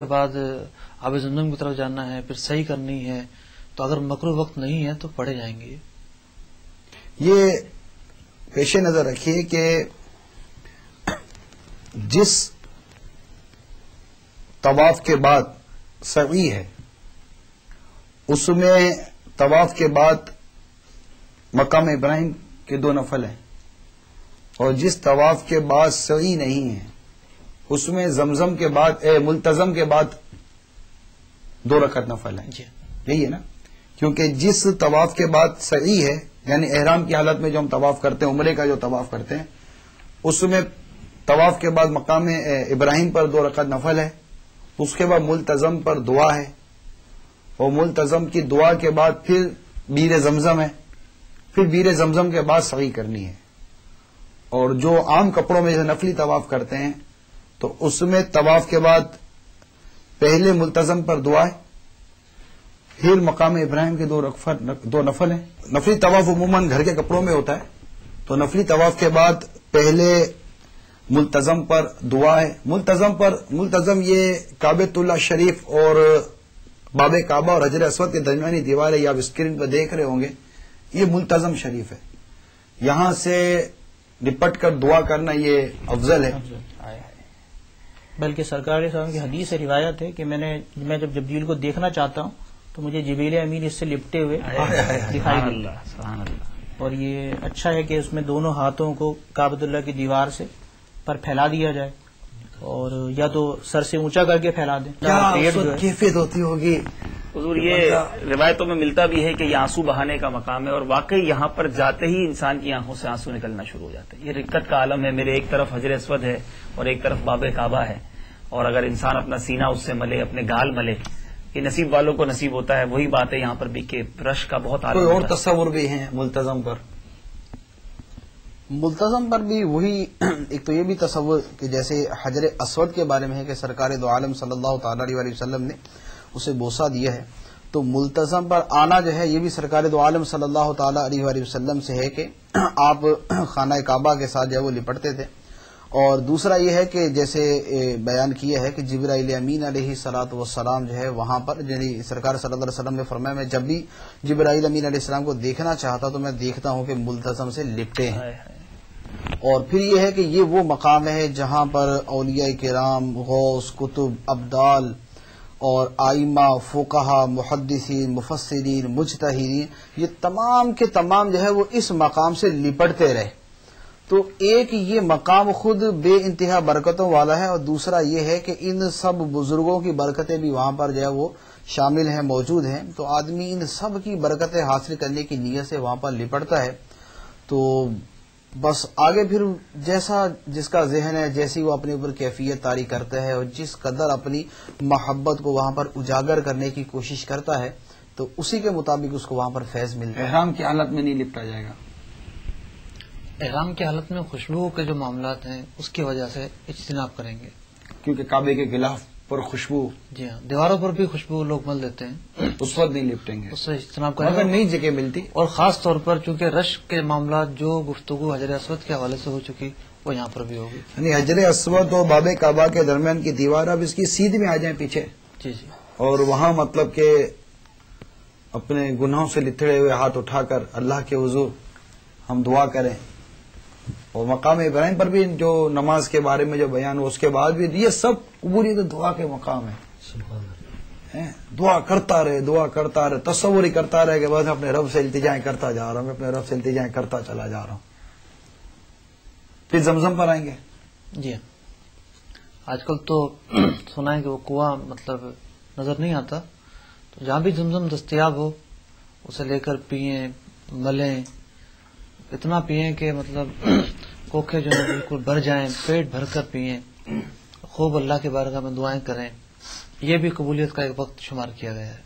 کے بعد آب زمزم کی طرف جانا ہے، پھر صحیح کرنی ہے، تو اگر مکروہ وقت نہیں ہے تو پڑھے جائیں گے. یہ پیش نظر رکھیے کہ جس طواف کے بعد سعی ہے اس میں طواف کے بعد مقام ابراہیم کے 2 نفل ہیں، اور جس طواف کے بعد سعی نہیں ہے اس میں زمزم کے بعد ملتزم کے بعد 2 رکعت نفل ہیں. یہی ہے نا، کیونکہ جس طواف کے بعد سعی ہے یعنی احرام کی حالت میں جو ہم طواف کرتے ہیں، عمرے کا جو طواف کرتے ہیں، اس میں طواف کے بعد مقام ابراہیم پر 2 رکعت نفل ہے، اس کے بعد ملتزم پر دعا ہے، اور ملتزم کی دعا کے بعد پھر بیر زمزم ہے، پھر بیر زمزم کے بعد سعی کرنی ہے. اور جو عام کپڑوں میں جیسے نفلی طواف کرتے ہیں تو اس میں طواف کے بعد پہلے ملتزم پر دعا ہے، پھر مقام ابراہیم کے 2 نفل ہیں. نفلی طواف عموماً گھر کے کپڑوں میں ہوتا ہے، تو نفلی طواف کے بعد پہلے ملتزم پر دعا ہے. ملتزم یہ کعبۃ اللہ شریف اور باب کعبہ اور حجر اسود کے درمیانی دیوار ہے، یہ آپ اسکرین پہ دیکھ رہے ہوں گے، یہ ملتزم شریف ہے. یہاں سے لپٹ کر دعا کرنا یہ افضل ہے. بلکہ سرکار علیہ السلام کی حدیث سے روایت ہے کہ میں جب جبریل کو دیکھنا چاہتا ہوں تو مجھے جبریل امین اس سے لپٹے ہوئے دکھائی دیتے. اور یہ اچھا ہے کہ اس میں دونوں ہاتھوں کو کعبۃ اللہ کی دیوار سے پر پھیلا دیا جائے، اور یا تو سر سے اونچا کر کے پھیلا دیں. کیا کیفیت ہوتی ہوگی حضور، یہ روایتوں میں ملتا بھی ہے کہ یہ آنسو بہانے کا مقام ہے، اور واقعی یہاں پر جاتے ہی انسان کی آنکھوں سے آنسو نکلنا شروع ہو جاتے ہیں. یہ رقت کا عالم ہے. میرے ایک طرف حجر اسود ہے اور ایک طرف باب کعبہ ہے، اور اگر انسان اپنا سینہ اس سے ملے، اپنے گال ملے، یہ نصیب والوں کو نصیب ہوتا ہے. وہی بات ہے یہاں پر بھی کہ رش کا بہت عالم. کوئی اور تصور بھی ہیں ملتزم پر بھی وہی ایک تو یہ بھی تصور کہ جیسے حجر اسود کے بارے میں ہے کہ سرکار دو عالم صلی اللہ تعالی علیہ وسلم نے اسے بوسہ دیا ہے، تو ملتزم پر آنا جو ہے یہ بھی سرکار دو عالم صلی اللہ تعالی علیہ وسلم سے ہے کہ آپ خانہ کعبہ کے ساتھ جو ہے وہ لپٹتے تھے. اور دوسرا یہ ہے کہ جیسے بیان کیا ہے کہ جبرائیل امین علیہ الصلوۃ والسلام جو ہے وہاں پر یعنی سرکار صلی اللہ علیہ وسلم نے فرمایا میں جب بھی جبرائیل امین علیہ السلام کو دیکھنا چاہتا تو میں دیکھتا ہوں کہ ملتزم سے لپٹے ہیں. اور پھر یہ ہے کہ یہ وہ مقام ہے جہاں پر اولیاء کرام، غوث، کتب، ابدال اور آئمہ، فقہا، محدثین، مفسرین، مجتہدین، یہ تمام کے تمام جو ہے وہ اس مقام سے لپٹتے رہے. تو ایک یہ مقام خود بے انتہا برکتوں والا ہے، اور دوسرا یہ ہے کہ ان سب بزرگوں کی برکتیں بھی وہاں پر جو ہے وہ شامل ہیں، موجود ہیں. تو آدمی ان سب کی برکتیں حاصل کرنے کی نیت سے وہاں پر لپٹتا ہے. تو بس آگے پھر جیسا جس کا ذہن ہے، جیسی وہ اپنے اوپر کیفیت طاری کرتا ہے، اور جس قدر اپنی محبت کو وہاں پر اجاگر کرنے کی کوشش کرتا ہے تو اسی کے مطابق اس کو وہاں پر فیض ملتا ہے. احرام کی حالت میں نہیں لپٹا جائے گا. احرام کی حالت میں خوشبو کے جو معاملات ہیں اس کی وجہ سے اجتناب کریں گے، کیونکہ کعبے کے غلاف پر خوشبو، جی ہاں، دیواروں پر بھی خوشبو لوگ مل دیتے ہیں، اس وقت نہیں لپٹیں گے، اس سے اجتناب کریں اگر گے. نہیں جگہ ملتی. اور خاص طور پر چونکہ رش کے معاملات جو گفتگو حجر اسود کے حوالے سے ہو چکی وہ یہاں پر بھی ہوگی. یعنی حجر اسود اور باب کعبہ کے درمیان کی دیوار اب اس کی سیدھ میں آ جائیں پیچھے، جی جی، اور وہاں مطلب کہ اپنے گناہوں سے لتھڑے ہوئے ہاتھ اٹھا کر اللہ کے حضور ہم دعا کریں. اور مقام ابراہیم پر بھی جو نماز کے بارے میں جو بیان ہو اس کے بعد بھی یہ سب قبولیت دعا کے مقام ہے. دعا کرتا رہے، تصور ہی کرتا رہے کہ بس اپنے رب سے التجائیں کرتا جا رہا ہوں، اپنے رب سے التجائیں کرتا چلا جا رہا ہوں. پھر زمزم پر آئیں گے. جی ہاں، آج کل تو سنا ہے کہ وہ کنواں مطلب نظر نہیں آتا، تو جہاں بھی زمزم دستیاب ہو اسے لے کر پئیں، ملیں، اتنا پئیں کہ مطلب کوکھے جو ہے بالکل بھر جائیں، پیٹ بھر کر پئیں، خوب اللہ کے بارگاہ میں دعائیں کریں. یہ بھی قبولیت کا ایک وقت شمار کیا گیا ہے.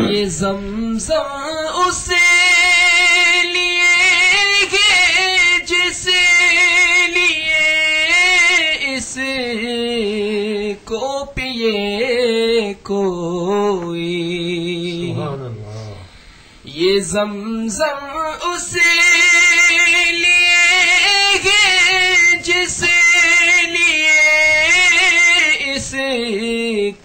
یہ زمزم اسے لیے گے جس لیے اس کو پیے کوئی. یہ زمزم اسے لیے گے جس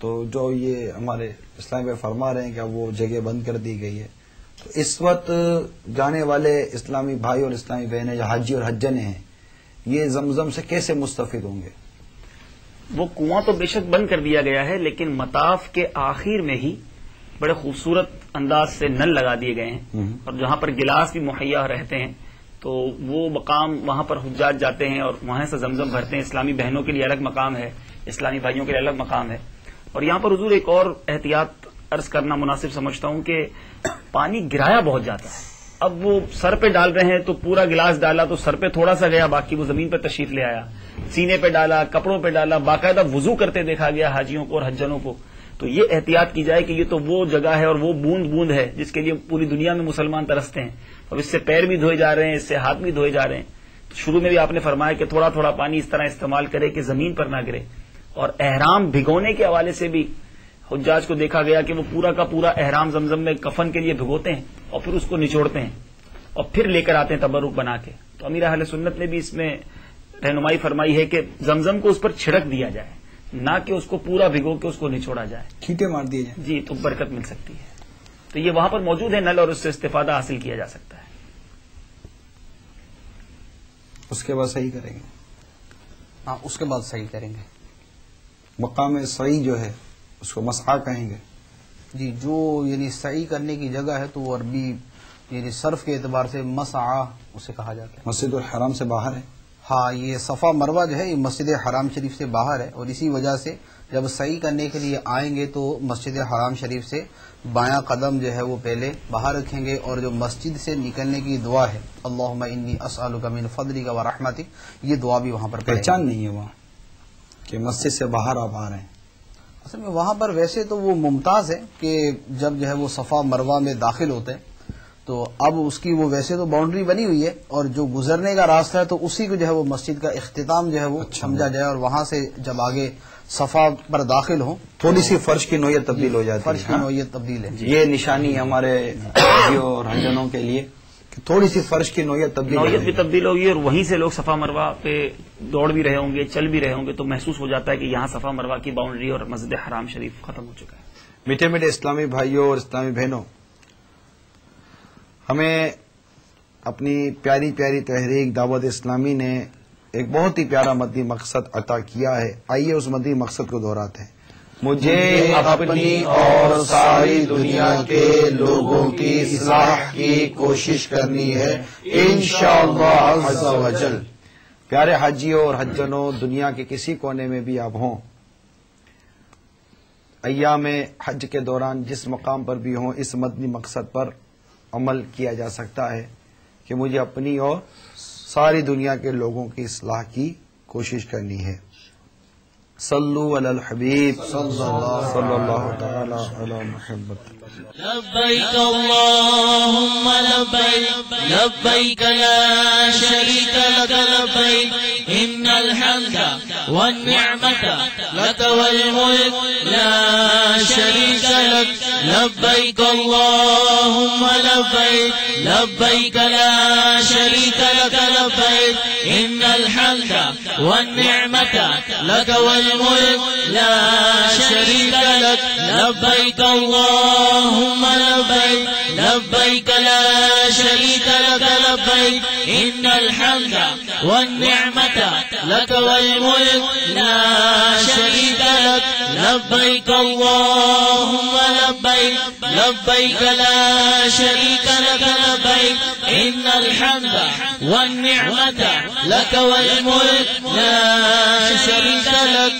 تو جو یہ ہمارے اسلام میں فرما رہے ہیں کہ اب وہ جگہ بند کر دی گئی ہے، تو اس وقت جانے والے اسلامی بھائی اور اسلامی بہنیں جو حاجی اور حجنے ہیں یہ زمزم سے کیسے مستفید ہوں گے؟ وہ کنواں تو بے شک بند کر دیا گیا ہے، لیکن مطاف کے آخر میں ہی بڑے خوبصورت انداز سے نل لگا دیے گئے ہیں، اور جہاں پر گلاس بھی مہیا رہتے ہیں، تو وہ مقام وہاں پر حجاج جاتے ہیں اور وہاں سے زمزم بھرتے ہیں۔ اسلامی بہنوں کے لیے الگ مقام ہے، اسلامی بھائیوں کے لیے الگ مقام ہے۔ اور یہاں پر حضور ایک اور احتیاط عرض کرنا مناسب سمجھتا ہوں کہ پانی گرایا بہت جاتا ہے۔ اب وہ سر پہ ڈال رہے ہیں تو پورا گلاس ڈالا تو سر پہ تھوڑا سا گیا، باقی وہ زمین پہ تشریف لے آیا، سینے پہ ڈالا، کپڑوں پہ ڈالا، باقاعدہ وضو کرتے دیکھا گیا حاجیوں کو اور حجنوں کو۔ تو یہ احتیاط کی جائے کہ یہ تو وہ جگہ ہے اور وہ بوند بوند ہے جس کے لیے پوری دنیا میں مسلمان ترستے ہیں، اور اس سے پیر بھی دھوئے جا رہے ہیں، اس سے ہاتھ بھی دھوئے جا رہے ہیں۔ تو شروع میں بھی آپ نے فرمایا کہ تھوڑا تھوڑا پانی اس طرح استعمال کرے کہ زمین پر نہ گرے۔ اور احرام بھگونے کے حوالے سے بھی حجاج کو دیکھا گیا کہ وہ پورا کا پورا احرام زمزم میں کفن کے لیے بھگوتے ہیں اور پھر اس کو نچوڑتے ہیں اور پھر لے کر آتے ہیں تبرک بنا کے۔ تو امیر اہل سنت نے بھی اس میں رہنمائی فرمائی ہے کہ زمزم کو اس پر چھڑک دیا جائے، نہ کہ اس کو پورا بھگو کے اس کو نچوڑا جائے، چھینٹے مار دیے جائیں، جی، تو برکت مل سکتی ہے۔ تو یہ وہاں پر موجود ہے نل اور اس سے استفادہ حاصل کیا جا سکتا ہے۔ اس کے بعد صحیح کریں گے، ہاں اس کے بعد صحیح کریں گے۔ مقام صحیح جو ہے اس کو مسعا کہیں گے۔ جی، جو یعنی صحیح کرنے کی جگہ ہے تو وہ عربی یعنی صرف کے اعتبار سے مسعا اسے کہا جاتا ہے۔ مسجد الحرام سے باہر ہے، ہاں، یہ صفا مروہ جو ہے یہ مسجد حرام شریف سے باہر ہے، اور اسی وجہ سے جب صحیح کرنے کے لیے آئیں گے تو مسجد حرام شریف سے بایاں قدم جو ہے وہ پہلے باہر رکھیں گے، اور جو مسجد سے نکلنے کی دعا ہے اللہم انی اسألک من فضلک و رحمتک، یہ دعا بھی وہاں پر پڑھیں گے۔ پہچان نہیں ہے وہاں کہ مسجد سے باہر آپ آ رہے ہیں۔ اصل میں وہاں پر ویسے تو وہ ممتاز ہے کہ جب جو ہے وہ صفا مروہ میں داخل ہوتے ہیں تو اب اس کی وہ ویسے تو باؤنڈری بنی ہوئی ہے، اور جو گزرنے کا راستہ ہے تو اسی کو جو ہے وہ مسجد کا اختتام جو ہے وہ سمجھا جائے، اور وہاں سے جب آگے صفا پر داخل ہوں تھوڑی سی فرش کی نوعیت تبدیل ہو جاتی ہے، فرش کی نوعیت تبدیل ہے۔ یہ نشانی ہے ہمارے حاجیوں اور حجنوں کے لیے کہ تھوڑی سی فرش کی نوعیت تبدیل نوعیت بھی ہوگی۔ تبدیل ہوگی، اور وہیں سے لوگ صفا مروہ پہ دوڑ بھی رہے ہوں گے، چل بھی رہے ہوں گے، تو محسوس ہو جاتا ہے کہ یہاں صفا مروہ کی باؤنڈری اور مسجد حرام شریف ختم ہو چکا ہے۔ میٹھے میٹھے اسلامی بھائیوں اور اسلامی بہنوں، ہمیں اپنی پیاری پیاری تحریک دعوت اسلامی نے ایک بہت ہی پیارا مدنی مقصد عطا کیا ہے۔ آئیے اس مدنی مقصد کو دہراتے ہیں۔ مجھے اپنی اور ساری دنیا کے لوگوں کی اصلاح کی کوشش کرنی ہے انشاءاللہ عز و جل۔ پیارے حاجیوں اور حجنوں، دنیا کے کسی کونے میں بھی آپ ہوں، ایام حج کے دوران جس مقام پر بھی ہوں، اس مدنی مقصد پر عمل کیا جا سکتا ہے کہ مجھے اپنی اور ساری دنیا کے لوگوں کی اصلاح کی کوشش کرنی ہے۔ صلو علی الحبیب صلی اللہ تعالی علی محمد۔ لبيك اللهم لبيك لبيك لا شريك لك لبيك إن الحمد والنعمة لك والملك لا شريك لك لبيك اللهم لبيك لبيك لا شريك لك لبيك إن الحمد والنعمة لك والملك لا شريك لك لبيك اللهم لبيك لبيك لا شريك لك لبيك إن الحمد والنعمة لك والملك لا شريك لك لبيك اللهم لبيك لبيك لا شريك لك لبيك إن الحمد والنعمة لك والملك لا شريك لك